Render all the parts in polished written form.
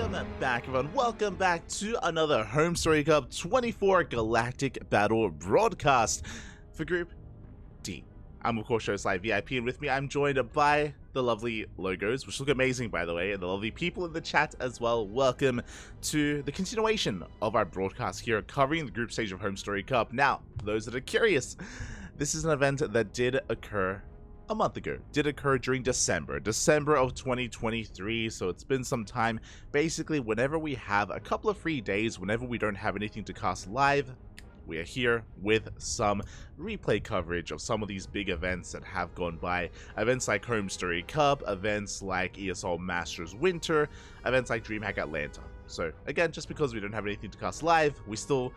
Welcome back, everyone. Welcome back to another HomeStory Cup 24 Galactic Battle broadcast for Group D. I'm, of course, HSCXIV VIP, and with me, I'm joined by the lovely logos, which look amazing, by the way, and the lovely people in the chat as well. Welcome to the continuation of our broadcast here, covering the group stage of HomeStory Cup. Now, for those that are curious, this is an event that did occur a month ago, did occur during December of 2023, so it's been some time. Basically, whenever we have a couple of free days, whenever we don't have anything to cast live, we are here with some replay coverage of some of these big events that have gone by. Events like HomeStory Cup, events like ESL Masters Winter, events like DreamHack Atlanta. So again, just because we don't have anything to cast live, we still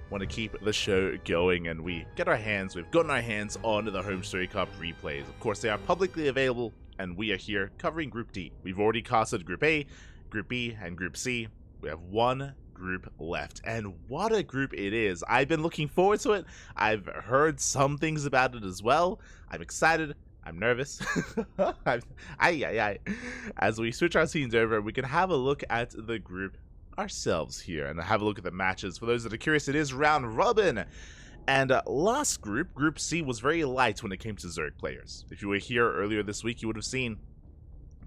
want to keep the show going, and we've gotten our hands on the HomeStory Cup replays. Of course, they are publicly available, and we are here covering Group D. We've already casted Group A, Group B, and Group C. We have one group left, and what a group it is. I've been looking forward to it. I've heard some things about it as well. I'm excited. I'm nervous. As we switch our scenes over, we can have a look at the group ourselves here and have a look at the matches. For those that are curious, it is round robin, and last group, Group C, was very light when it came to Zerg players. If you were here earlier this week, you would have seen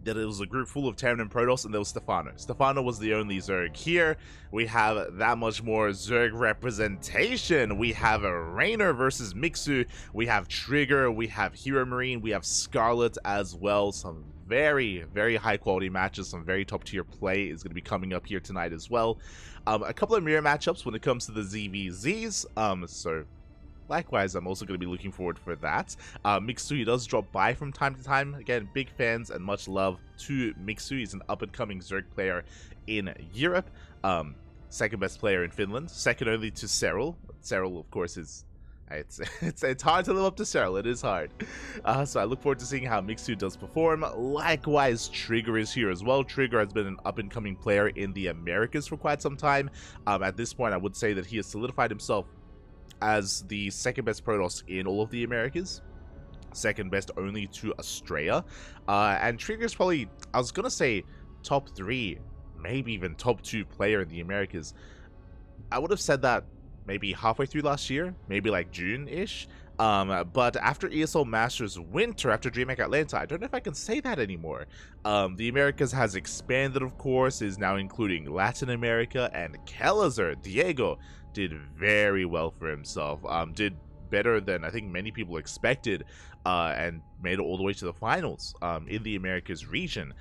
that it was a group full of Terran and Protoss, and there was Stefano. Stefano was the only Zerg. Here, we have that much more Zerg representation. We have a Reynor versus Mixu, we have Trigger, we have Hero Marine, we have Scarlet as well. Some very, very high quality matches, some very top tier play is going to be coming up here tonight as well. A couple of mirror matchups when it comes to the ZVZs, so likewise, I'm also going to be looking forward for that. Mixu, he does drop by from time to time. Again, big fans and much love to Mixu. He's an up-and-coming Zerg player in Europe. Second best player in Finland. Second only to Cyril. Cyril, of course, is... It's hard to live up to Cyril. It is hard. So I look forward to seeing how Mixu does perform. Likewise, Trigger is here as well. Trigger has been an up-and-coming player in the Americas for quite some time. At this point, I would say that he has solidified himself as the second best Protoss in all of the Americas, second best only to Australia, and Trigger's probably, I was gonna say, top 3, maybe even top 2 player in the Americas. I would have said that maybe halfway through last year, maybe like June-ish, but after ESL Masters Winter, after DreamHack Atlanta, I don't know if I can say that anymore. The Americas has expanded, of course, is now including Latin America, and Kelazar, Diego, did very well for himself, did better than I think many people expected, and made it all the way to the finals in the Americas region.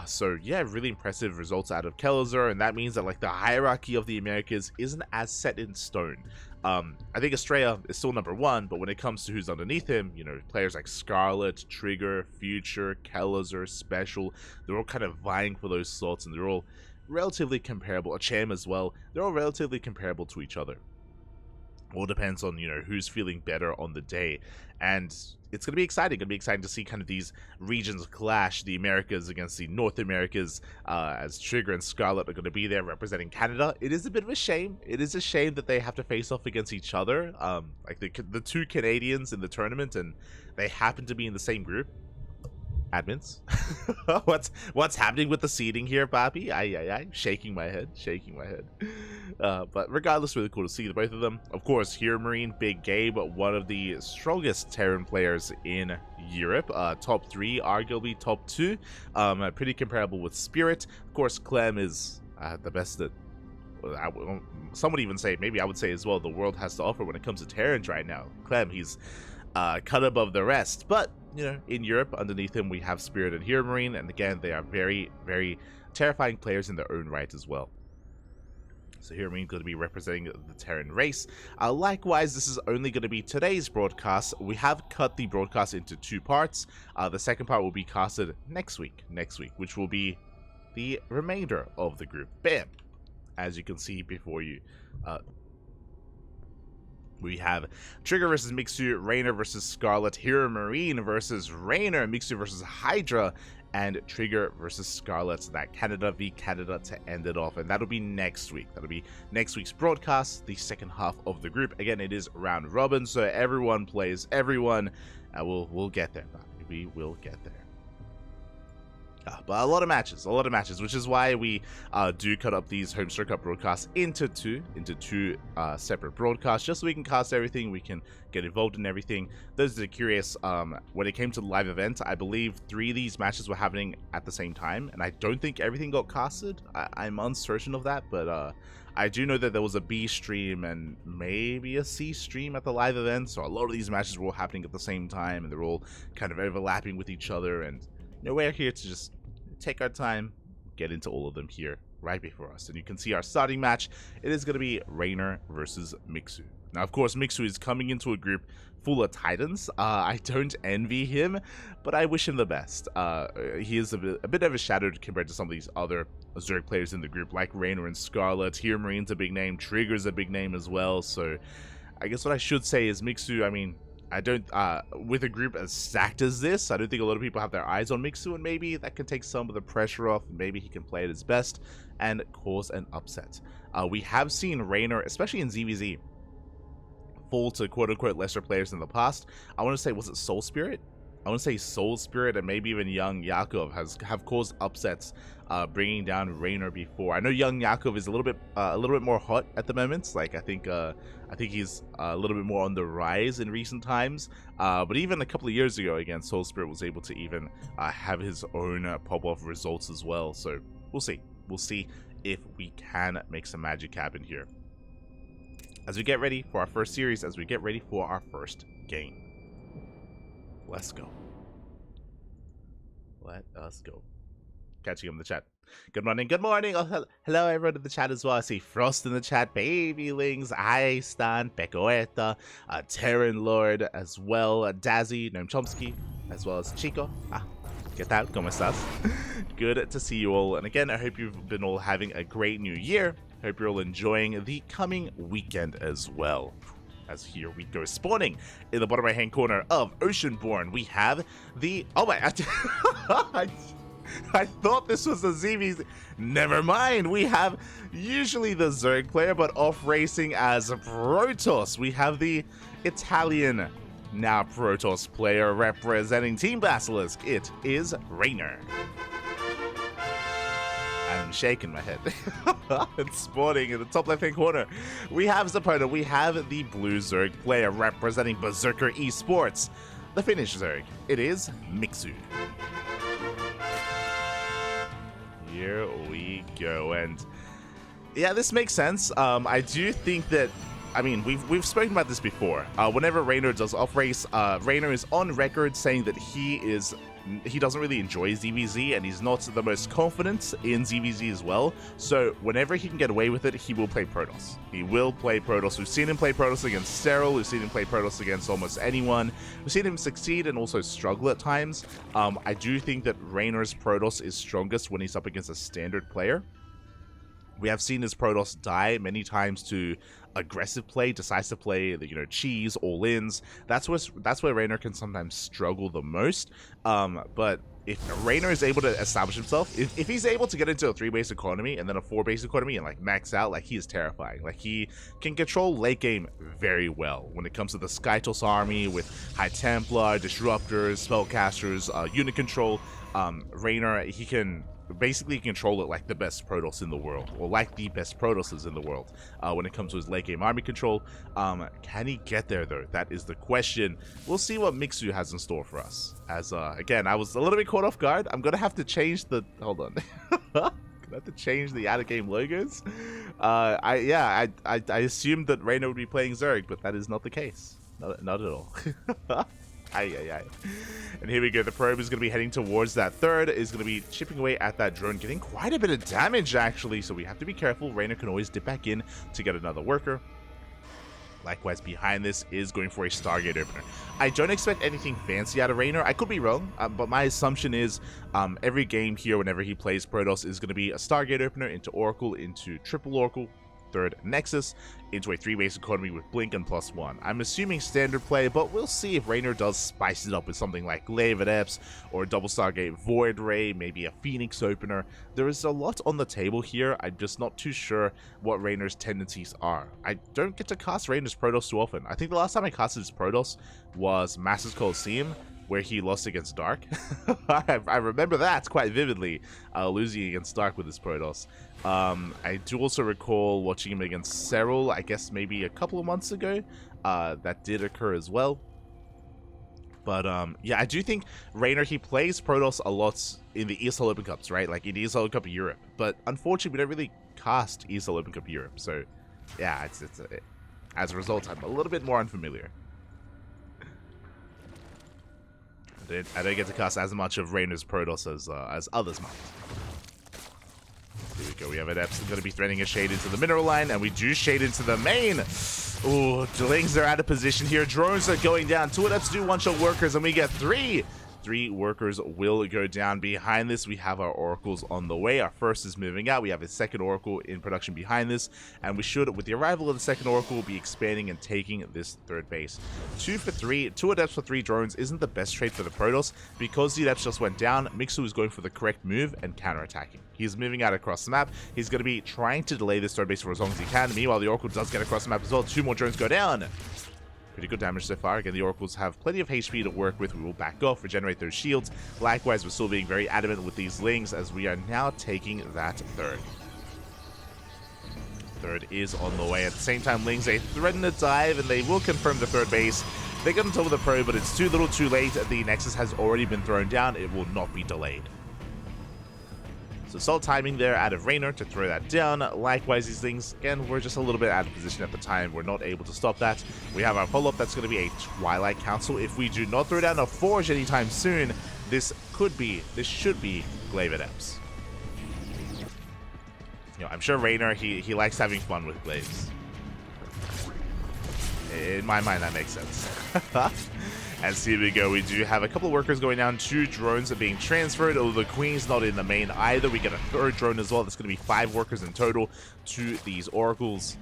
So yeah, really impressive results out of Kelazar, and that means that like the hierarchy of the Americas isn't as set in stone. I think Australia is still number 1, but when it comes to who's underneath him, you know, players like Scarlet, Trigger, Future, Kelazar, Special, they're all kind of vying for those slots, and they're all relatively comparable. A Cham as well, they're all relatively comparable to each other. All depends on, you know, who's feeling better on the day, and it's gonna be exciting. To see kind of these regions clash, the Americas against the North Americas, as Trigger and Scarlet are gonna be there representing Canada. It is a bit of a shame. It is a shame that they have to face off against each other, like the two Canadians in the tournament, and they happen to be in the same group. Admins. what's happening with the seeding here, Bobby? I shaking my head. But regardless, really cool to see the both of them. Of course, Hero Marine, Big Gabe, one of the strongest Terran players in Europe. Top 3, arguably top 2. Pretty comparable with Spirit. Of course, Clem is the best that some would even say, maybe I would say as well, the world has to offer when it comes to Terrans right now. Clem, he's cut above the rest, but you know, in Europe, underneath him, we have Spirit and Hero Marine, and again, they are very, very terrifying players in their own right as well. So Hero Marine is going to be representing the Terran race. Likewise, this is only going to be today's broadcast. We have cut the broadcast into 2 parts. The second part will be casted next week, which will be the remainder of the group. Bam! As you can see before you, we have Trigger versus Mixu, Reynor versus Scarlet, Hero Marine versus Reynor, Mixu versus Hydra, and Trigger versus Scarlet. That Canada v Canada to end it off, and that'll be next week. That'll be next week's broadcast, the second half of the group. Again, it is round robin, so everyone plays everyone. We'll get there. We will get there. But a lot of matches, which is why we do cut up these HomeStory Cup broadcasts into two separate broadcasts, just so we can cast everything, we can get involved in everything. Those that are curious, when it came to the live event, I believe 3 of these matches were happening at the same time, and I don't think everything got casted. I'm uncertain of that, but I do know that there was a B stream and maybe a C stream at the live event, so a lot of these matches were all happening at the same time, and they're all kind of overlapping with each other, and we're here to just take our time, get into all of them here right before us. And you can see our starting match. It is going to be Reynor versus Mixu. Now, of course, Mixu is coming into a group full of Titans. I don't envy him, but I wish him the best. He is a bit overshadowed compared to some of these other Zerg players in the group, like Reynor and Scarlet. Here, Marine's a big name. Trigger's a big name as well. So I guess what I should say is Mixu, I mean, I don't, with a group as stacked as this, I don't think a lot of people have their eyes on Mixu, and maybe that can take some of the pressure off, and maybe he can play at his best and cause an upset. We have seen Reynor, especially in ZVZ, fall to quote-unquote lesser players in the past. I want to say, was it Soul Spirit? I want to say Soul Spirit and maybe even Young Yakov have caused upsets, bringing down Reynor before. I know Young Yakov is a little bit more hot at the moment. Like I think he's a little bit more on the rise in recent times. But even a couple of years ago, again, Soul Spirit was able to even have his own pop-off results as well. So we'll see. We'll see if we can make some magic happen here. As we get ready for our first series, as we get ready for our first game. Let's go. Let us go. Catching him in the chat. Good morning, good morning. Oh, hello everyone in the chat as well. I see Frost in the chat, Babylings, Stan, Becoeta, Terran Lord as well, Dazzy, Noam Chomsky, as well as Chico. ¿Qué tal? ¿Cómo estás? Good to see you all. And again, I hope you've been all having a great new year. Hope you're all enjoying the coming weekend as well. As here we go, spawning in the bottom right hand corner of Oceanborn, we have the, oh my, I thought this was a ZVZ. Never mind, we have usually the Zerg player, but off racing as Protoss. We have the Italian, now Protoss player representing Team Basilisk. It is Reynor. I'm shaking my head. And spawning in the top left-hand corner, we have his opponent. We have the blue Zerg player representing Berserker Esports, the Finnish Zerg. It is Mixu. Here we go, and yeah, this makes sense. I do think that, I mean, we've spoken about this before. Whenever Reynor does off race, Reynor is on record saying that he doesn't really enjoy ZVZ, and he's not the most confident in ZVZ as well. So whenever he can get away with it, he will play Protoss. He will play Protoss. We've seen him play Protoss against Sterile. We've seen him play Protoss against almost anyone. We've seen him succeed and also struggle at times. I do think that Reynor's Protoss is strongest when he's up against a standard player. We have seen his Protoss die many times to aggressive play, decisive play, cheese, all-ins. That's where Reynor can sometimes struggle the most. But if Reynor is able to establish himself, if he's able to get into a 3-base economy and then a 4-base economy and like max out, like, he is terrifying. Like, he can control late game very well when it comes to the Skytos army with High Templar, Disruptors, Spellcasters, unit control. Reynor, he can basically control it like the best Protoss in the world, or like the best Protosses in the world when it comes to his late game army control. Can he get there though? That is the question. We'll see what Mixu has in store for us. As again, I was a little bit caught off guard. I'm gonna have to change the, hold on. I have to change the out of game logos. I assumed that Reynor would be playing Zerg, but that is not the case. Not at all. And here we go. The probe is going to be heading towards that third, is going to be chipping away at that drone, getting quite a bit of damage actually, so we have to be careful. Reynor can always dip back in to get another worker. Likewise, behind this is going for a Stargate opener. I don't expect anything fancy out of Reynor. I could be wrong, but my assumption is every game here, whenever he plays Protoss, is going to be a Stargate opener into Oracle, into Triple Oracle, third Nexus, into a 3-base economy with Blink and +1. I'm assuming standard play, but we'll see if Reynor does spice it up with something like Glaive at Eps, or a double Stargate Void Ray, maybe a Phoenix opener. There is a lot on the table here. I'm just not too sure what Reynor's tendencies are. I don't get to cast Reynor's Protoss too often. I think the last time I casted his Protoss was Masters Coliseum, where he lost against Dark. I remember that quite vividly, losing against Dark with his Protoss. I do also recall watching him against Serral, I guess maybe a couple of months ago. That did occur as well. But yeah, I do think Reynor, he plays Protoss a lot in the ESL Open Cups, right? Like in ESL Open Cup Europe. But unfortunately, we don't really cast ESL Open Cup Europe. So yeah, as a result, I'm a little bit more unfamiliar. I don't get to cast as much of Reynor's Protoss as others might. Here we go. We have Adepts going to be threading a shade into the mineral line, and we do shade into the main. Oh, Ducklings are out of position here. Drones are going down. 2 Adepts do one-shot workers, and we get 3. 3 workers will go down. Behind this, we have our oracles on the way. Our first is moving out. We have a second oracle in production behind this, and we should, with the arrival of the second oracle, be expanding and taking this third base. 2 for 3, 2 Adepts for 3 drones isn't the best trade for the Protoss because the Adepts just went down. Mixu is going for the correct move and counterattacking. He's moving out across the map. He's going to be trying to delay this third base for as long as he can. Meanwhile, the oracle does get across the map as well. 2 more drones go down. Pretty good damage so far. Again, the oracles have plenty of HP to work with. We will back off, regenerate those shields. Likewise, we're still being very adamant with these lings as we are now taking that third. Third is on the way. At the same time, lings, they threaten to dive, and they will confirm the third base. They get on top of the probe, but it's too little too late. The Nexus has already been thrown down. It will not be delayed. So solid timing there out of Reynor to throw that down. Likewise, these things, again, we're just a little bit out of position at the time. We're not able to stop that. We have our follow-up. That's going to be a Twilight Council. If we do not throw down a Forge anytime soon, this should be Glaive Adepts. You know, I'm sure Reynor, he likes having fun with Glaives. In my mind, that makes sense. And here we go. We do have a couple of workers going down. 2 drones are being transferred. Oh, the Queen's not in the main either. We get a third drone as well. That's going to be 5 workers in total to these oracles.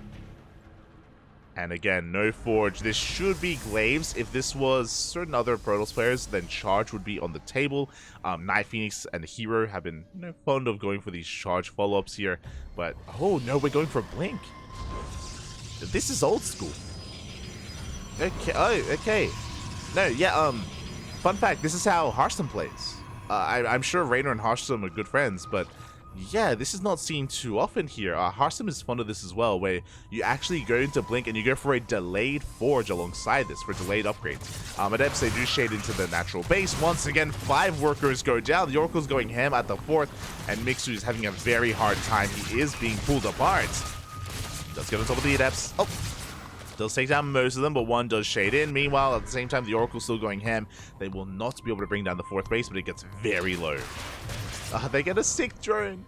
And again, no Forge. This should be Glaives. If this was certain other Protoss players, then Charge would be on the table. Night Phoenix and Hero have been fond of going for these Charge follow-ups here. But, oh no, we're going for Blink. This is old school. Okay, oh, okay. No, yeah, fun fact, this is how Hearthstone plays. I'm sure Reynor and Hearthstone are good friends, but yeah, this is not seen too often here. Hearthstone is fond of this as well, where you actually go into Blink and you go for a delayed Forge alongside this for delayed upgrades. Adepts, they do shade into the natural base. Once again, 5 workers go down. The Oracle's going ham at the 4th, and Mixu is having a very hard time. He is being pulled apart. Does get on top of the Adepts. Oh. Does take down most of them, but 1 does shade in. Meanwhile, at the same time, the Oracle's still going ham. They will not be able to bring down the 4th base, but it gets very low. They get a 6th drone.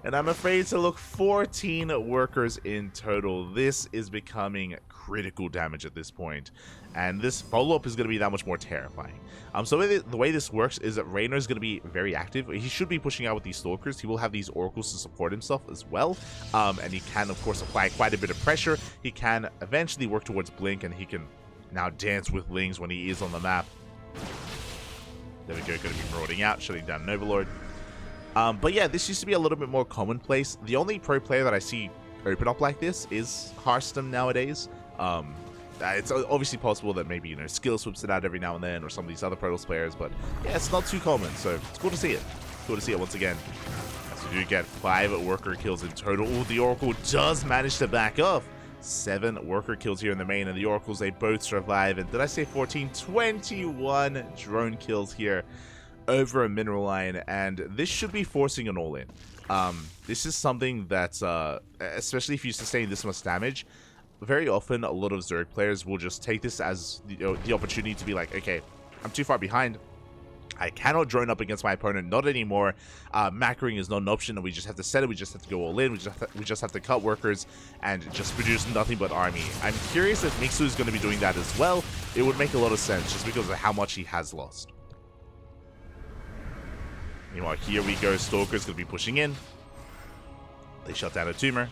And I'm afraid to look 14 workers in total. This is becoming critical damage at this point. And this follow-up is going to be that much more terrifying. So the way this works is that Reynor is going to be very active. He should be pushing out with these Stalkers. He will have these Oracles to support himself as well. And he can, of course, apply quite a bit of pressure. He can eventually work towards Blink, and he can now dance with Lings when he is on the map. There we go, going to be marauding out, shutting down an Overlord. But yeah, this used to be a little bit more commonplace. The only pro player that I see open up like this is Hearthstone nowadays. It's obviously possible that maybe, Skill swips it out every now and then, or some of these other Protoss players, but yeah, it's not too common, so it's cool to see it. Cool to see it once again. As we do get 5 worker kills in total. Ooh, the Oracle does manage to back off. 7 worker kills here in the main, and the Oracles, they both survive. And did I say 14? 21 drone kills here over a mineral line, and this should be forcing an all-in. This is something that, especially if you sustain this much damage, very often a lot of Zerg players will just take this as the opportunity to be like, okay, I'm too far behind. I cannot drone up against my opponent, not anymore. Macroing is not an option, and we just have to set it. We just have to go all in. We just have to cut workers and just produce nothing but army. I'm curious if Mixu is going to be doing that as well. It would make a lot of sense just because of how much he has lost. Meanwhile, here we go. Stalker's going to be pushing in. They shut down a tumor.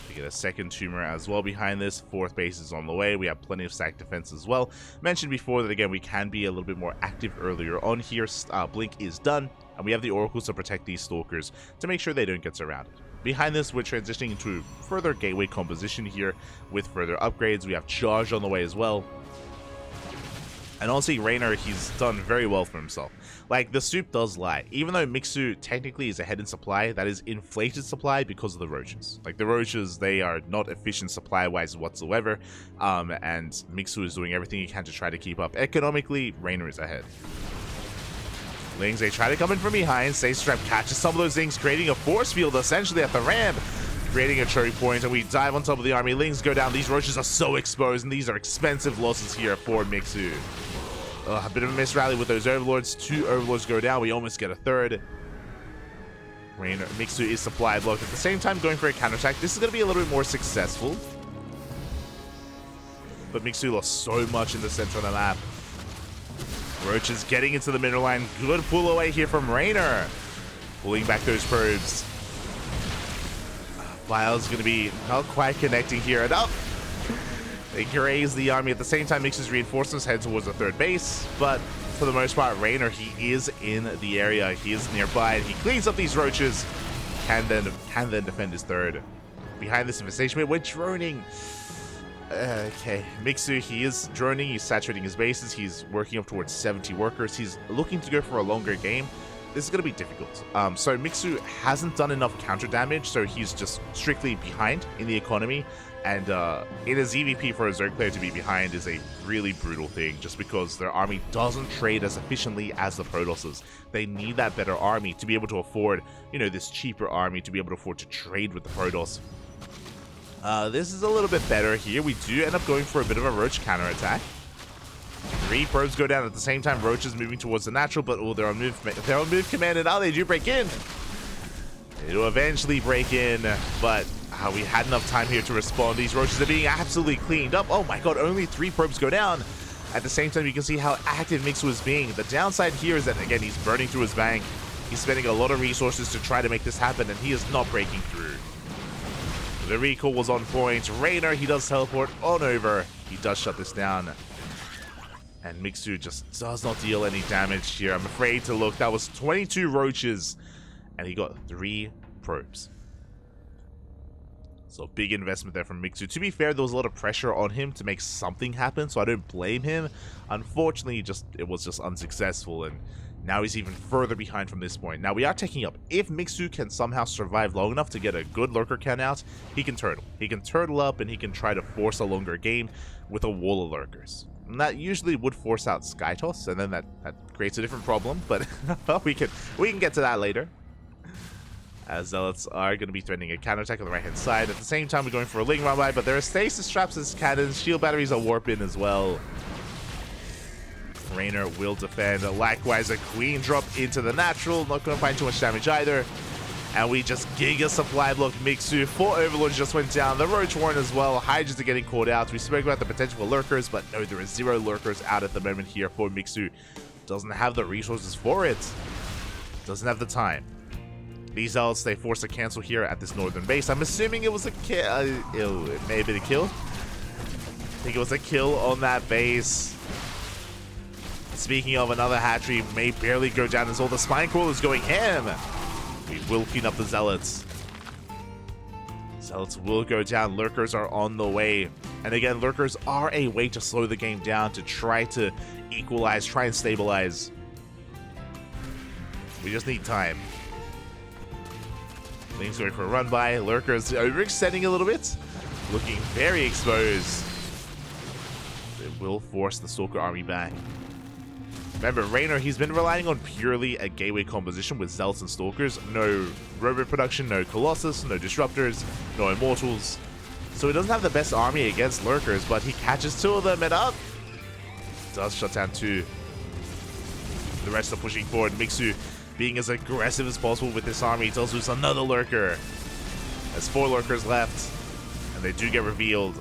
We get a second tumor as well behind this. 4th base is on the way. We have plenty of stack defense as well. Mentioned before that, again, we can be a little bit more active earlier on here. Blink is done, and we have the Oracles to protect these Stalkers to make sure they don't get surrounded. Behind this, we're transitioning into further gateway composition here with further upgrades. We have Charge on the way as well. And honestly, Reynor, he's done very well for himself. Like, the soup does lie. Even though Mixu technically is ahead in supply, that is inflated supply because of the roaches. Like, the roaches, they are not efficient supply-wise whatsoever. And Mixu is doing everything he can to try to keep up. Economically, Reynor is ahead. Lings, they try to come in from behind. Strap catches some of those things, creating a force field essentially at the ramp, creating a choke point, and we dive on top of the army. Lings go down. These roaches are so exposed, and these are expensive losses here for Mixu. A bit of a miss rally with those overlords. 2 overlords go down. We almost get a third. Reynor, Mixu is supply blocked. At the same time, going for a counterattack. This is going to be a little bit more successful. But Mixu lost so much in the center of the map. Roaches getting into the middle line. Good pull away here from Reynor. Pulling back those probes. Vile's going to be not quite connecting here. And up! They graze the army. At the same time, Mixu's reinforcements head towards the third base. But for the most part, Reynor, he is in the area. He is nearby. And he cleans up these roaches. Can then defend his third. Behind this infestation, we're droning. Okay, Mixu, he is droning, he's saturating his bases, he's working up towards 70 workers, he's looking to go for a longer game. This is going to be difficult. So Mixu hasn't done enough counter damage, so he's just strictly behind in the economy, and in a ZVP for a Zerg player to be behind is a really brutal thing, just because their army doesn't trade as efficiently as the Protosses. They need that better army to be able to afford, you know, this cheaper army to be able to afford to trade with the Protoss. This is a little bit better here. We do end up going for a bit of a roach counterattack. 3 probes go down at the same time. Roaches moving towards the natural, but they're on move command, and now they do break in. It'll eventually break in, but we had enough time here to respond. These roaches are being absolutely cleaned up. Oh my god, only 3 probes go down. At the same time, you can see how active Mixu is being. The downside here is that, again, he's burning through his bank. He's spending a lot of resources to try to make this happen, and he is not breaking through. The recall was on point. Reynor, he does teleport on over. He does shut this down. And Mixu just does not deal any damage here. I'm afraid to look. That was 22 roaches. And he got 3 probes. So big investment there from Mixu. To be fair, there was a lot of pressure on him to make something happen. So I don't blame him. Unfortunately, it was just unsuccessful. And now he's even further behind from this point. Now we are taking up. If Mixu can somehow survive long enough to get a good lurker count out, he can turtle. He can turtle up and he can try to force a longer game with a wall of lurkers. And that usually would force out Skytoss, and then that creates a different problem, but we can get to that later. As Zealots are going to be threatening a counterattack on the right-hand side. At the same time, we're going for a Ling run by, but there are stasis traps as cannons. Shield batteries are warp in as well. Reynor will defend. Likewise, a queen drop into the natural. Not going to find too much damage either. And we just giga supply block Mixu. 4 overlords just went down. The Roach Warren as well. Hydras are getting called out. We spoke about the potential for lurkers, but no, there are 0 lurkers out at the moment here for Mixu. Doesn't have the resources for it. Doesn't have the time. These Zealots, they force a cancel here at this northern base. I'm assuming it was a kill. It may have been a kill. I think it was a kill on that base. Speaking of, another hatchery may barely go down as all the spine crawlers going ham. We will clean up the Zealots. Zealots will go down. Lurkers are on the way. And again, Lurkers are a way to slow the game down, to try to equalize, try and stabilize. We just need time. Ling's going for a run by. Lurkers overextending a little bit. Looking very exposed. It will force the Stalker army back. Remember, Reynor, he's been relying on purely a gateway composition with Zealots and Stalkers. No robot production, no Colossus, no Disruptors, no Immortals. So he doesn't have the best army against Lurkers, but he catches 2 of them and up. Does shut down 2. The rest are pushing forward. Mixu being as aggressive as possible with this army. He does lose another Lurker. There's 4 Lurkers left, and they do get revealed.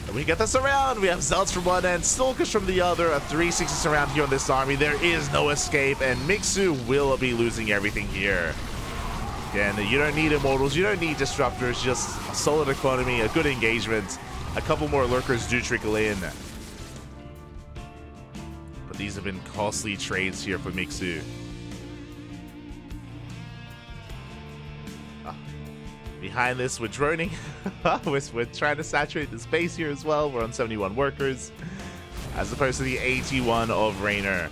And we get the surround. We have Zealots from one end, Stalkers from the other. A 360 surround here on this army. There is no escape, and Mixu will be losing everything here. Again, you don't need Immortals, you don't need Disruptors, just a solid economy, a good engagement. A couple more Lurkers do trickle in. But these have been costly trades here for Mixu. Behind this, we're droning. We're trying to saturate the space here as well. We're on 71 workers. as opposed to the 81 of Reynor.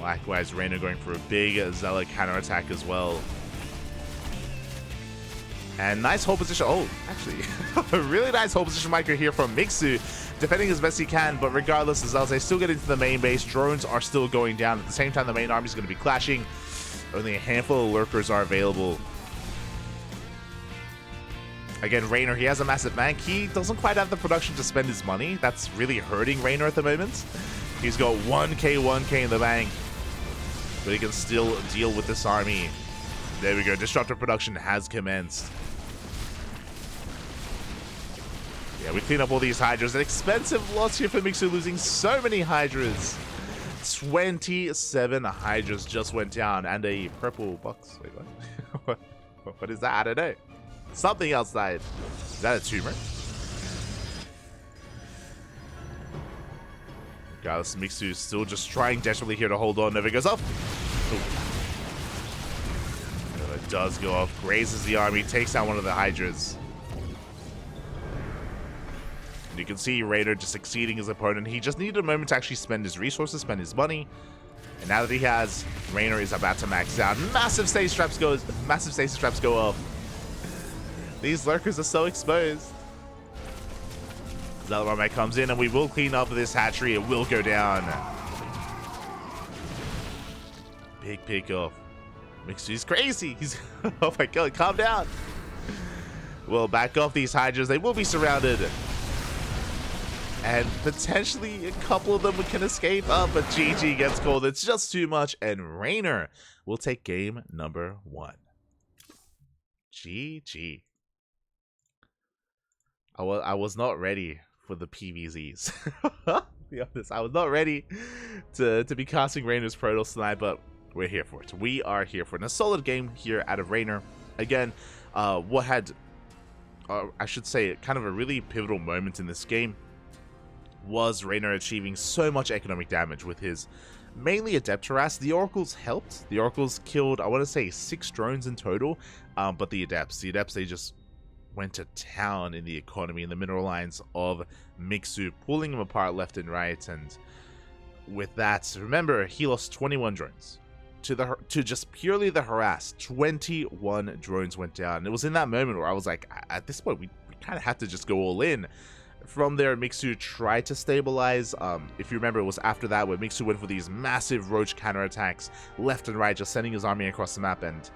Likewise, Reynor going for a big Zealot counterattack as well. And nice hold position. Oh, actually, a really nice hold position micro here from Mixu, defending as best he can. But regardless, as they still get into the main base, drones are still going down. At the same time, the main army is going to be clashing. Only a handful of lurkers are available. Again, Reynor, he has a massive bank. He doesn't quite have the production to spend his money. That's really hurting Reynor at the moment. He's got 1k in the bank, but he can still deal with this army. There we go. Disruptor production has commenced. Yeah, we clean up all these Hydras. An expensive loss here for Mixu, losing so many Hydras. 27 Hydras just went down, and a purple box. Wait, what? What is that? I don't know. Something else died. Is that a tumor? Regardless, Mixu is still just trying desperately here to hold on. Never goes off. It does go off. Grazes the army, takes out one of the Hydras. And you can see Reynor just exceeding his opponent. He just needed a moment to actually spend his resources, spend his money. And now that he has, Reynor is about to max out. Massive stasis traps go off. These lurkers are so exposed. Zealot comes in and we will clean up this hatchery. It will go down. Big pick off. Mixu's crazy. He's oh my god, calm down. We'll back off these Hydras. They will be surrounded. And potentially a couple of them can escape. Oh, but GG gets called. It's just too much. And Reynor will take game number 1. GG. I was not ready for the PvZs. Be honest, I was not ready to be casting Reynor's Protoss tonight, but we're here for it. We are here for it. And a solid game here out of Reynor. Again, what had, I should say, kind of a really pivotal moment in this game was Reynor achieving so much economic damage with his mainly Adept harass. The Oracles helped. The Oracles killed, I want to say, 6 drones in total, but the Adepts, they just went to town in the economy, in the mineral lines of Mixu, pulling them apart left and right. And with that, remember, he lost 21 drones to just purely the harass. 21 drones went down, and it was in that moment where I was like, at this point we kind of have to just go all in. From there, Mixu tried to stabilize. If you remember, it was after that where Mixu went for these massive roach counterattacks left and right, just sending his army across the map, and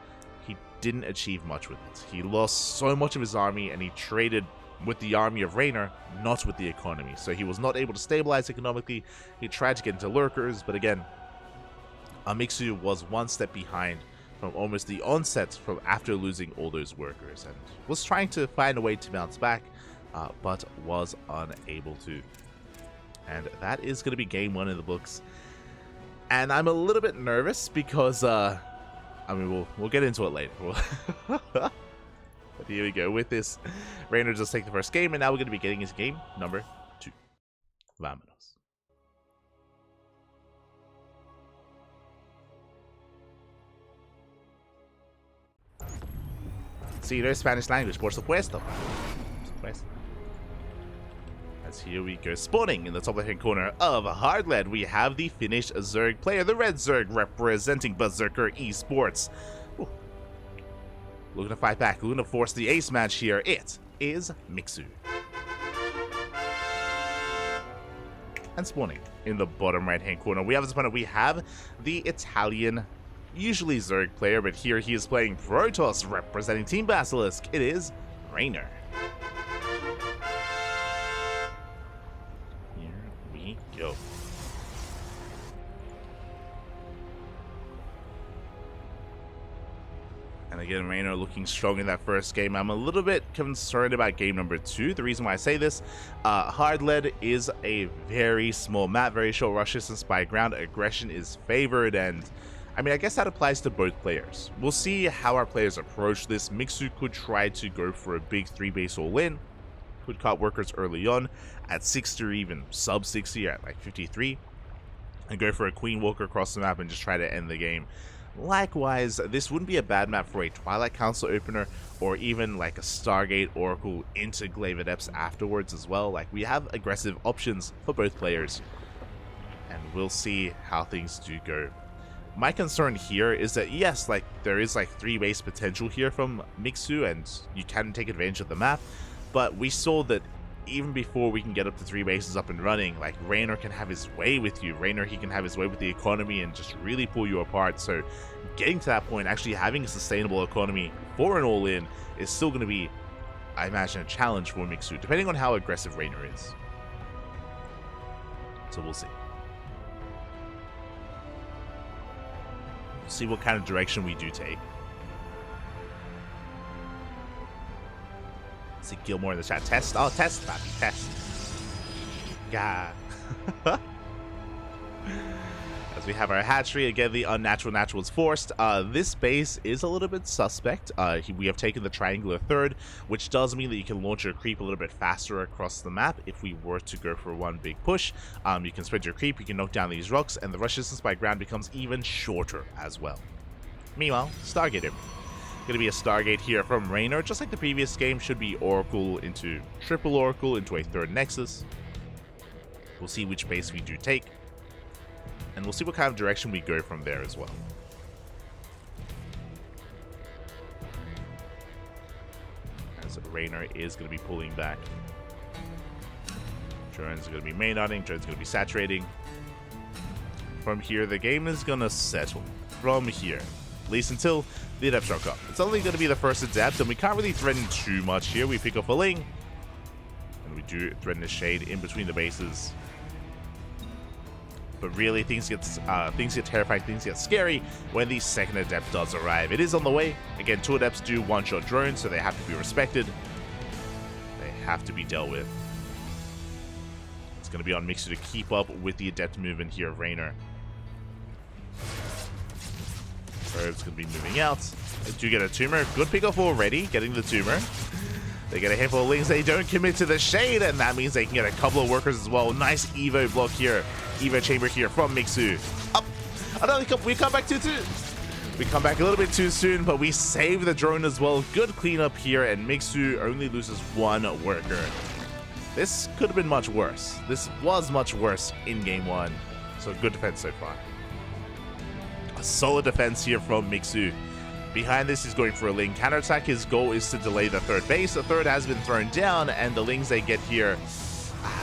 he didn't achieve much with it. He lost so much of his army, and he traded with the army of Reynor, not with the economy. So he was not able to stabilize economically. He tried to get into lurkers, but again, Mixu was one step behind from almost the onset from after losing all those workers, and was trying to find a way to bounce back, but was unable to. And that is going to be game 1 in the books. And I'm a little bit nervous because, I mean, we'll get into it later. But here we go. With this, Reynor just take the first game, and now we're going to be getting his game number 2. Vámonos. Sí, no Spanish language, por supuesto. As here we go, spawning in the top left-hand corner of Hardland, we have the Finnish Zerg player, the Red Zerg, representing Berserker Esports. Ooh. Looking to fight back, looking to force the ace match here. It is Mixu. And spawning in the bottom right-hand corner, we have his opponent. We have the Italian, usually Zerg player, but here he is playing Protoss, representing Team Basilisk. It is Reynor. Go. And again, Reynor looking strong in that first game. I'm a little bit concerned about game number 2. The reason why I say this, Hardlead is a very small map, very short rush distance by ground. Aggression is favored, and I mean, I guess that applies to both players. We'll see how our players approach this. Mixu could try to go for a big 3-base all-in. Could cut workers early on at 60 or even sub 60 at like 53, and go for a Queen Walker across the map and just try to end the game. Likewise, this wouldn't be a bad map for a Twilight Council opener, or even like a Stargate Oracle into Glaive Adepts afterwards as well. Like, we have aggressive options for both players, and we'll see how things do go. My concern here is that, yes, like, there is like 3-base potential here from Mixu, and you can take advantage of the map, but we saw that even before we can get up to 3 bases up and running, like, Reynor can have his way with you. Reynor, he can have his way with the economy and just really pull you apart. So getting to that point, actually having a sustainable economy for an all-in is still going to be, I imagine, a challenge for Mixu, depending on how aggressive Reynor is. So we'll see. We'll see what kind of direction we do take. See Gilmore in the chat. Test. Oh, test, Pappy. Test. Yeah. As we have our hatchery, again, the unnatural natural is forced. This base is a little bit suspect. We have taken the triangular third, which does mean that you can launch your creep a little bit faster across the map if we were to go for one big push. You can spread your creep, you can knock down these rocks, and the rush distance by ground becomes even shorter as well. Meanwhile, Stargate him. Going to be a Stargate here from Reynor, just like the previous game. Should be Oracle into triple Oracle into a third Nexus. We'll see which base we do take, and we'll see what kind of direction we go from there as well. As Reynor is going to be pulling back. Drone's going to be main-hunting, drone's going to be saturating. From here, the game is going to settle. From here, at least until the Adepts rock up. It's only going to be the first Adept, and we can't really threaten too much here. We pick up a Ling, and we do threaten a Shade in between the bases. But really, things get terrifying, things get scary when the second Adept does arrive. It is on the way. Again, 2 Adepts do one-shot drones, so they have to be respected. They have to be dealt with. It's going to be on Mixu to keep up with the Adept movement here of Reynor. It's going to be moving out. They do get a tumor. Good pickoff already, getting the tumor. They get a handful of Lings. They don't commit to the Shade, and that means they can get a couple of workers as well. Nice Evo block here. Evo chamber here from Mixu. Up. We come back too soon. We come back a little bit too soon, but we save the drone as well. Good cleanup here, and Mixu only loses 1 worker. This could have been much worse. This was much worse in game 1. So good defense so far. A solid defense here from Mixu. Behind this, he's going for a Ling counterattack. His goal is to delay the third base. The third has been thrown down, and the Lings they get here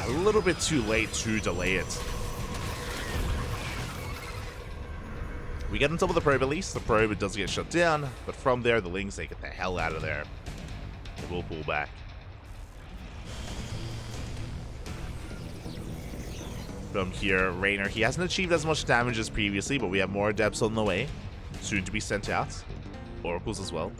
a little bit too late to delay it. We get on top of the probe at least. The probe, it does get shut down, but from there, the Lings, they get the hell out of there. They will pull back. From here, Reynor, he hasn't achieved as much damage as previously, but we have more Adepts on the way, soon to be sent out. Oracles as well.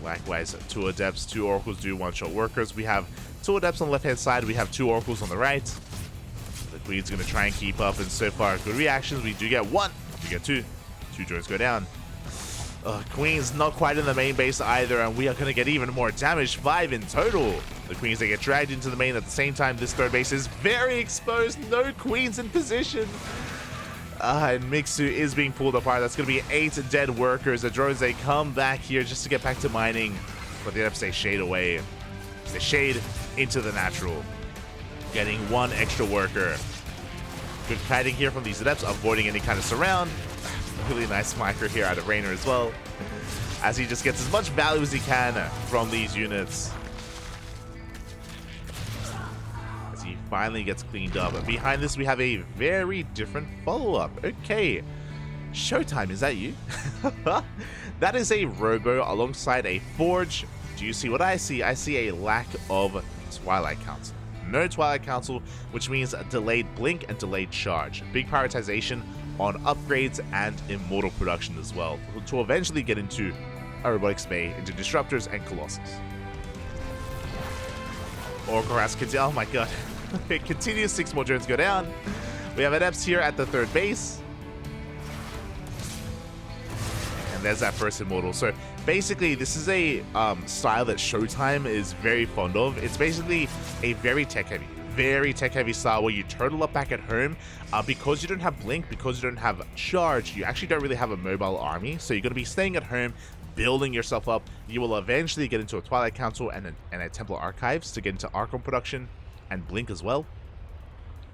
Likewise, 2 Adepts, 2 Oracles do one-shot workers. We have 2 Adepts on the left-hand side, we have 2 Oracles on the right. The Queen's going to try and keep up, and so far, good reactions. We do get 1, we get 2. 2 drones go down. Queen's not quite in the main base either, and we are going to get even more damage, 5 in total. The Queens, they get dragged into the main at the same time. This third base is very exposed, no Queens in position. And Mixu is being pulled apart. That's going to be 8 dead workers. The drones, they come back here just to get back to mining, but they have to say Shade away. They Shade into the natural, getting 1 extra worker. Good kiting here from these Adepts, avoiding any kind of surround. Really nice micro here out of Reynor as well, as he just gets as much value as he can from these units. As he finally gets cleaned up. And behind this, we have a very different follow-up. Okay, Showtime, is that you? That is a Robo alongside a Forge. Do you see what I see? I see a lack of Twilight Council. No Twilight Council, which means a delayed blink and delayed charge. Big prioritization on upgrades and immortal production as well, to eventually get into a Robotics Bay, into Disruptors and Colossus. Oracle Harass continues. Oh my god. It continues. 6 more drones go down. We have Adepts here at the third base. And there's that first immortal. So basically, this is a style that Showtime is very fond of. It's basically a very tech heavy, very tech-heavy style where you turtle up back at home. Because you don't have Blink, because you don't have Charge, you actually don't really have a mobile army, so you're going to be staying at home, building yourself up. You will eventually get into a Twilight Council and a Templar Archives to get into Archon production, and Blink as well.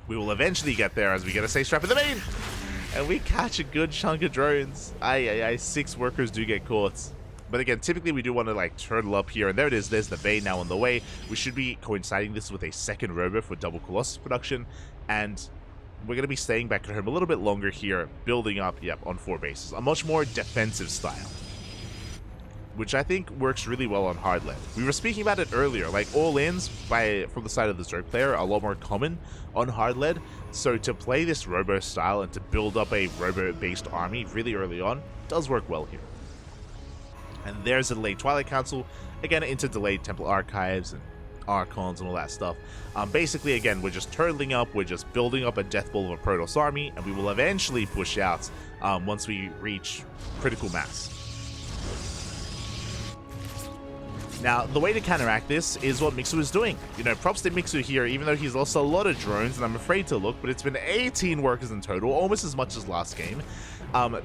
We will eventually get there as we get a safe strap in the main, and we catch a good chunk of drones. 6 workers do get caught. But again, typically we do want to like turtle up here, and there it is. There's the Bay now on the way. We should be coinciding this with a second robo for double Colossus production, and we're going to be staying back at home a little bit longer here, building up, on 4 bases. A much more defensive style, which I think works really well on hard lead. We were speaking about it earlier, like all-ins from the side of the Zerg player are a lot more common on hard lead, so to play this robo style and to build up a robo-based army really early on does work well here. And there's a delayed Twilight Council, again into delayed Temple Archives and Archons and all that stuff. Basically, again, we're just turtling up, we're just building up a Death Ball of a Protoss army, and we will eventually push out once we reach critical mass. Now, the way to counteract this is what Mixu is doing. Props to Mixu here, even though he's lost a lot of drones, and I'm afraid to look, but it's been 18 workers in total, almost as much as last game.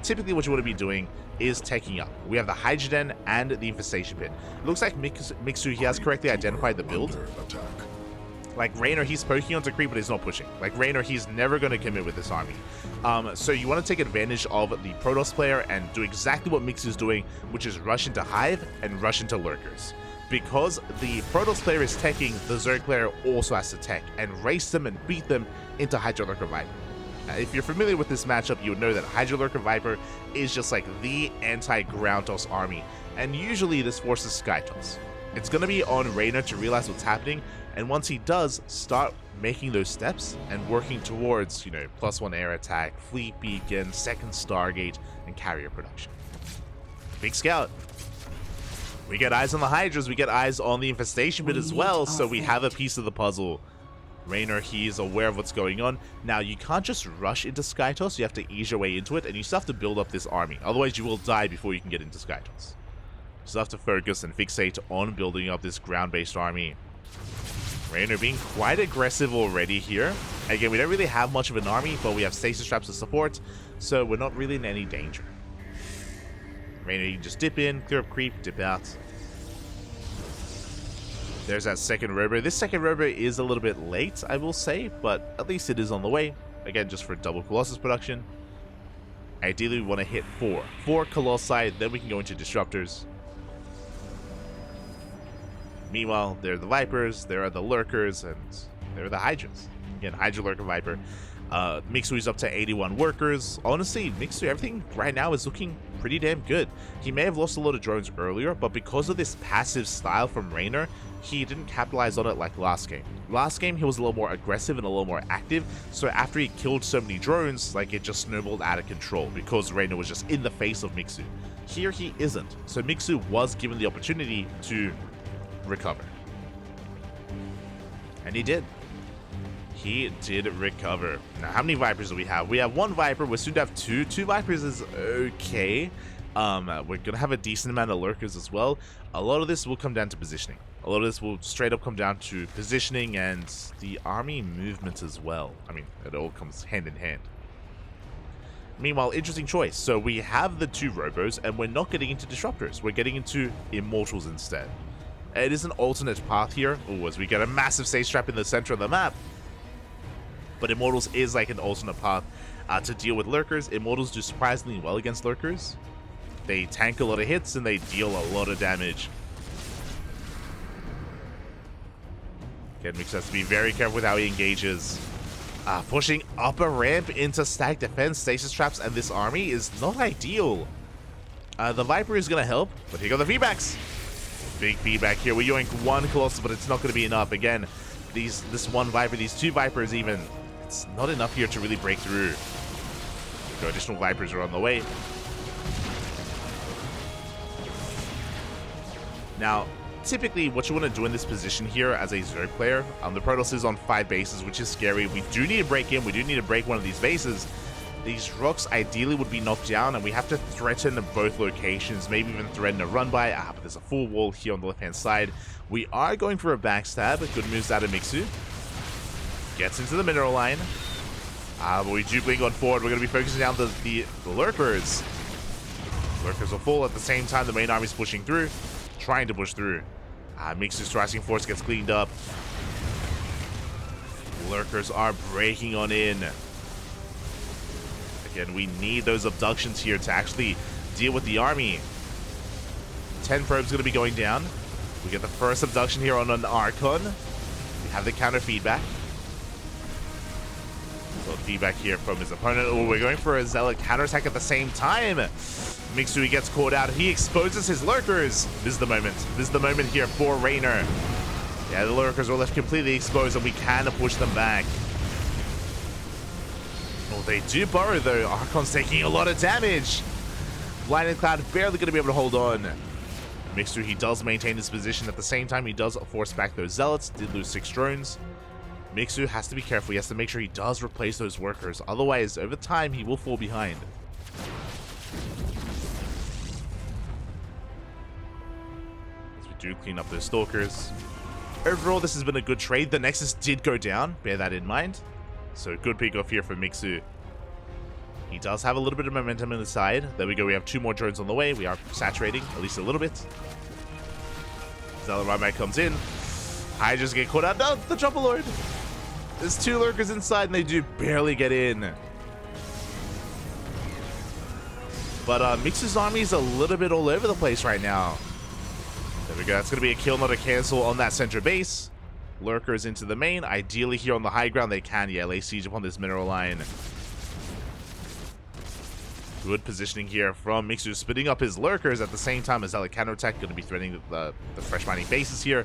Typically, what you want to be doing is taking up. We have the Hydrogen and the Infestation Pit. It looks like Mixu, he has correctly identified the build. Like Reynor, he's poking onto creep, but he's not pushing. Like Reynor, he's never going to commit with this army. So you want to take advantage of the Protoss player and do exactly what Mixu's doing, which is rush into Hive and rush into Lurkers. Because the Protoss player is teching, the Zerg player also has to tech and race them and beat them into Hydra Lurker Viper. If you're familiar with this matchup, you would know that Hydra Lurker Viper is just like the anti-ground toss army, and usually this forces sky toss. It's going to be on Reynor to realize what's happening, and once he does, start making those steps and working towards, +1 air attack, fleet beacon, second Stargate, and carrier production. Big scout. We get eyes on the Hydras, we get eyes on the Infestation Pit as well, so we have a piece of the puzzle. Reynor, he is aware of what's going on. Now, you can't just rush into Skytoss, you have to ease your way into it, and you still have to build up this army. Otherwise, you will die before you can get into Skytoss. You still have to focus and fixate on building up this ground-based army. Reynor being quite aggressive already here. Again, we don't really have much of an army, but we have stasis traps to support, so we're not really in any danger. Reynor, you can just dip in, clear up creep, dip out. There's that second robo. This second robo is a little bit late, I will say, but at least it is on the way. Again, just for double Colossus production. Ideally, we want to hit 4. 4 Colossi, then we can go into Disruptors. Meanwhile, there are the Vipers, there are the Lurkers, and there are the Hydras. Again, Hydra Lurker Viper. Mixu is up to 81 workers. Honestly, Mixu, everything right now is looking pretty damn good. He may have lost a lot of drones earlier, but because of this passive style from Reynor, he didn't capitalize on it like last game. Last game, he was a little more aggressive and a little more active, so after he killed so many drones, like it just snowballed out of control because Reynor was just in the face of Mixu. Here he isn't, so Mixu was given the opportunity to recover. And he did. He did recover. Now, how many Vipers do we have? We have 1 Viper. We're soon to have 2. 2 Vipers is okay. We're going to have a decent amount of Lurkers as well. A lot of this will come down to positioning. A lot of this will straight up come down to positioning and the army movement as well. I mean, it all comes hand in hand. Meanwhile, interesting choice. So we have the 2 Robos, and we're not getting into Disruptors. We're getting into Immortals instead. It is an alternate path here. Ooh, as we get a massive safe trap in the center of the map. But Immortals is like an alternate path to deal with Lurkers. Immortals do surprisingly well against Lurkers. They tank a lot of hits and they deal a lot of damage. Again, Mixu has to be very careful with how he engages. Pushing up a ramp into stack defense, stasis traps, and this army is not ideal. The Viper is going to help, but here go the feedbacks. Big feedback here. We yoink 1 Colossus, but it's not going to be enough. Again, this 1 Viper, these 2 Vipers even, it's not enough here to really break through. So additional Vipers are on the way. Now, typically what you want to do in this position here as a Zerg player, the Protoss is on 5 bases, which is scary. We do need to break in. We do need to break one of these bases. These rocks ideally would be knocked down, and we have to threaten both locations, maybe even threaten a run by. But there's a full wall here on the left-hand side. We are going for a backstab. Good moves out of Mixu. Gets into the mineral line. But we do blink on forward. We're going to be focusing down the lurkers. Lurkers will fall at the same time the main army's pushing through. Trying to push through. Mixu's thrusting force gets cleaned up. Lurkers are breaking on in. Again, we need those abductions here to actually deal with the army. 10 probes going to be going down. We get the first abduction here on an Archon. We have the counter feedback. So feedback here from his opponent. Oh, we're going for a Zealot counterattack at the same time. Mixu gets caught out. He exposes his lurkers. This is the moment. This is the moment here for Reynor. Yeah, the lurkers are left completely exposed and we can push them back. Oh, they do burrow though. Archon's taking a lot of damage. Blinding Cloud barely going to be able to hold on. Mixu, he does maintain his position. At the same time, he does force back those Zealots. Did lose 6 drones. Mixu has to be careful. He has to make sure he does replace those workers. Otherwise, over time, he will fall behind. As we do clean up those Stalkers. Overall, this has been a good trade. The Nexus did go down. Bear that in mind. So, good pick off here for Mixu. He does have a little bit of momentum in the side. There we go. We have 2 more drones on the way. We are saturating, at least a little bit. Zealot Ryback comes in. Hydras get caught out. No, the Jumper Lord. There's 2 lurkers inside, and they do barely get in. But Mixu's army is a little bit all over the place right now. There we go. That's going to be a kill, not a cancel on that center base. Lurkers into the main. Ideally here on the high ground, they can, lay siege upon this mineral line. Good positioning here from Mixu, spitting up his lurkers at the same time as Zealot counterattack. Going to be threatening the fresh mining bases here.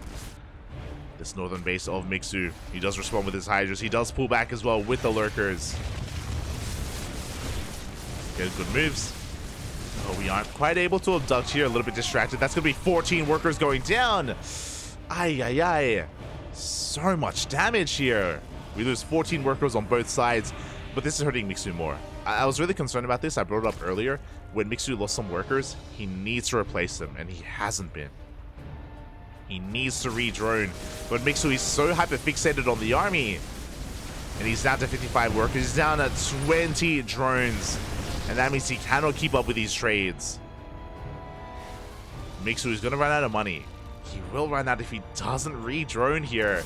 This northern base of Mixu. He does respond with his Hydras. He does pull back as well with the lurkers. Get good moves. Oh, we aren't quite able to abduct here. A little bit distracted. That's going to be 14 workers going down. Ay. So much damage here. We lose 14 workers on both sides, but this is hurting Mixu more. I was really concerned about this. I brought it up earlier. When Mixu lost some workers, he needs to replace them, and he hasn't been. He needs to re-drone. But Mixu is so hyper-fixated on the army, and he's down to 55 workers. He's down at 20 drones, and that means he cannot keep up with these trades. Mixu is going to run out of money. He will run out if he doesn't re-drone here.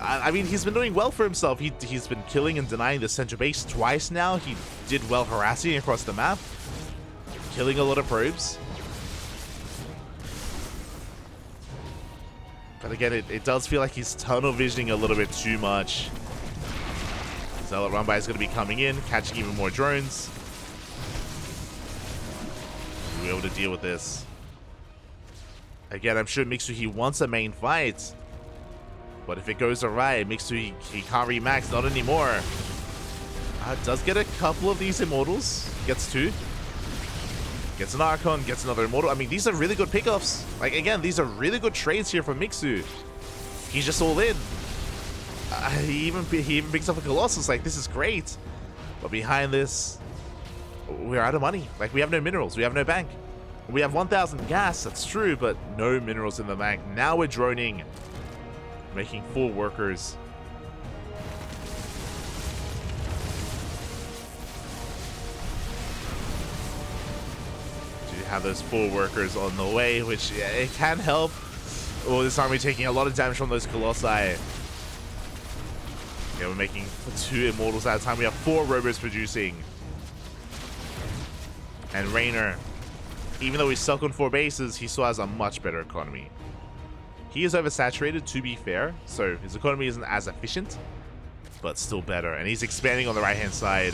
I mean, he's been doing well for himself. He's been killing and denying the center base twice now. He did well harassing across the map, killing a lot of probes. But again, it does feel like he's tunnel visioning a little bit too much. Zealot Runby is going to be coming in, catching even more drones. We'll be able to deal with this. Again, I'm sure Mixu, he wants a main fight. But if it goes awry, Mixu, he can't remax, not anymore. Does get a couple of these Immortals. Gets 2. Gets an Archon, gets another Immortal. I mean, these are really good pickups. Like, again, these are really good trades here for Mixu. He's just all in. He even picks up a Colossus. Like, this is great. But behind this, we're out of money. Like, we have no minerals. We have no bank. We have 1,000 gas, that's true, but no minerals in the bank. Now we're droning, making 4 workers. Have those 4 workers on the way, which it can help. Oh, this army taking a lot of damage from those Colossi. Yeah, we're making 2 Immortals at a time. We have 4 robots producing. And Reynor, even though he's stuck on 4 bases, he still has a much better economy. He is oversaturated, to be fair, so his economy isn't as efficient, but still better. And he's expanding on the right-hand side.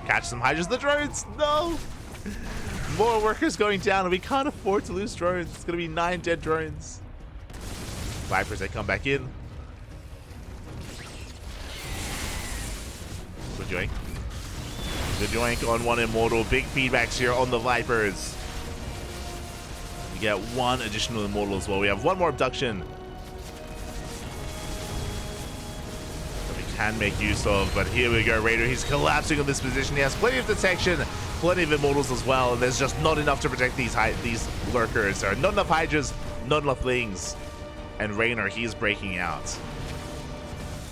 Catch some Hydras. The drones! No! More workers going down, and we can't afford to lose drones. It's going to be 9 dead drones. Vipers, they come back in. Good joink. Good joink on 1 Immortal. Big feedbacks here on the Vipers. We get 1 additional Immortal as well. We have 1 more abduction can make use of, but here we go. Reynor, he's collapsing on this position. He has plenty of detection, plenty of Immortals as well, and there's just not enough to protect these lurkers. There are not enough Hydras, not enough Lings. And Reynor, he's breaking out.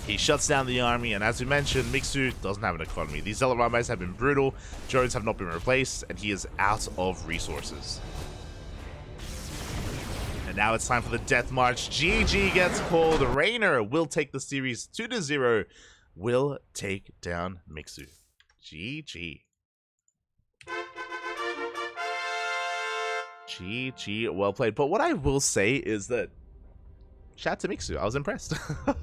He shuts down the army, and as we mentioned, Mixu doesn't have an economy. These Zealot rabbis have been brutal, drones have not been replaced, and he is out of resources. And now it's time for the death march. GG gets called. Reynor will take the series 2-0. Will take down Mixu. GG. GG, well played. But what I will say is that shout out to Mixu. I was impressed.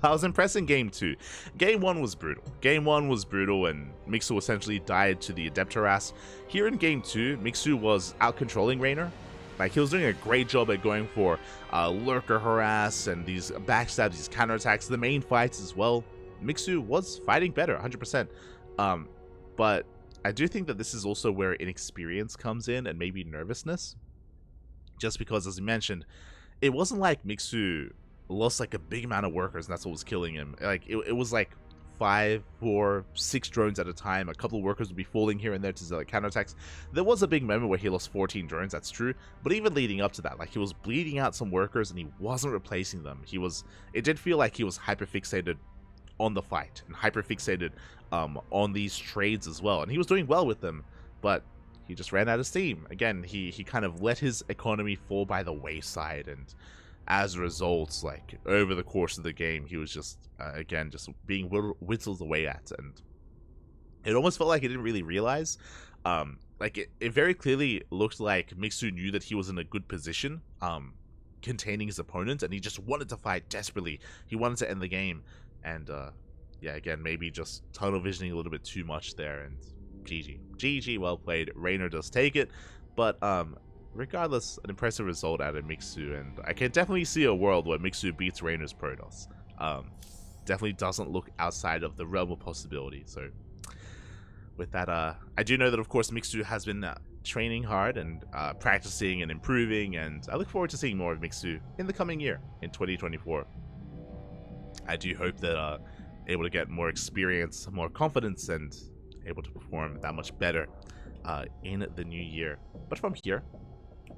I was impressed in game 2. Game 1 was brutal. Game 1 was brutal, and Mixu essentially died to the Adept harass. Here in game 2, Mixu was out-controlling Reynor. Like, he was doing a great job at going for lurker harass and these backstabs, these counterattacks, the main fights as well. Mixu was fighting better, 100%. But I do think that this is also where inexperience comes in and maybe nervousness. Just because, as you mentioned, it wasn't like Mixu lost like a big amount of workers and that's what was killing him. Like, it was like 5, 4, 6 drones at a time. A couple of workers would be falling here and there to like counterattacks. There was a big moment where he lost 14 drones, that's true. But even leading up to that, like, he was bleeding out some workers and he wasn't replacing them. It did feel like he was hyper-fixated on the fight and hyper-fixated on these trades as well. And he was doing well with them, but he just ran out of steam. Again, he kind of let his economy fall by the wayside, and as a result, like, over the course of the game, he was just, again, just being whittled away at, and it almost felt like he didn't really realize. Like, it very clearly looked like Mixu knew that he was in a good position, containing his opponent, and he just wanted to fight desperately. He wanted to end the game, and, yeah, again, maybe just tunnel visioning a little bit too much there, and GG. GG, well played. Reynor does take it, but, regardless, an impressive result out of Mixu, and I can definitely see a world where Mixu beats Reynor's Protoss. Definitely doesn't look outside of the realm of possibility. So with that, I do know that, of course, Mixu has been training hard and practicing and improving, and I look forward to seeing more of Mixu in the coming year, in 2024. I do hope that able to get more experience, more confidence, and able to perform that much better in the new year. But from here,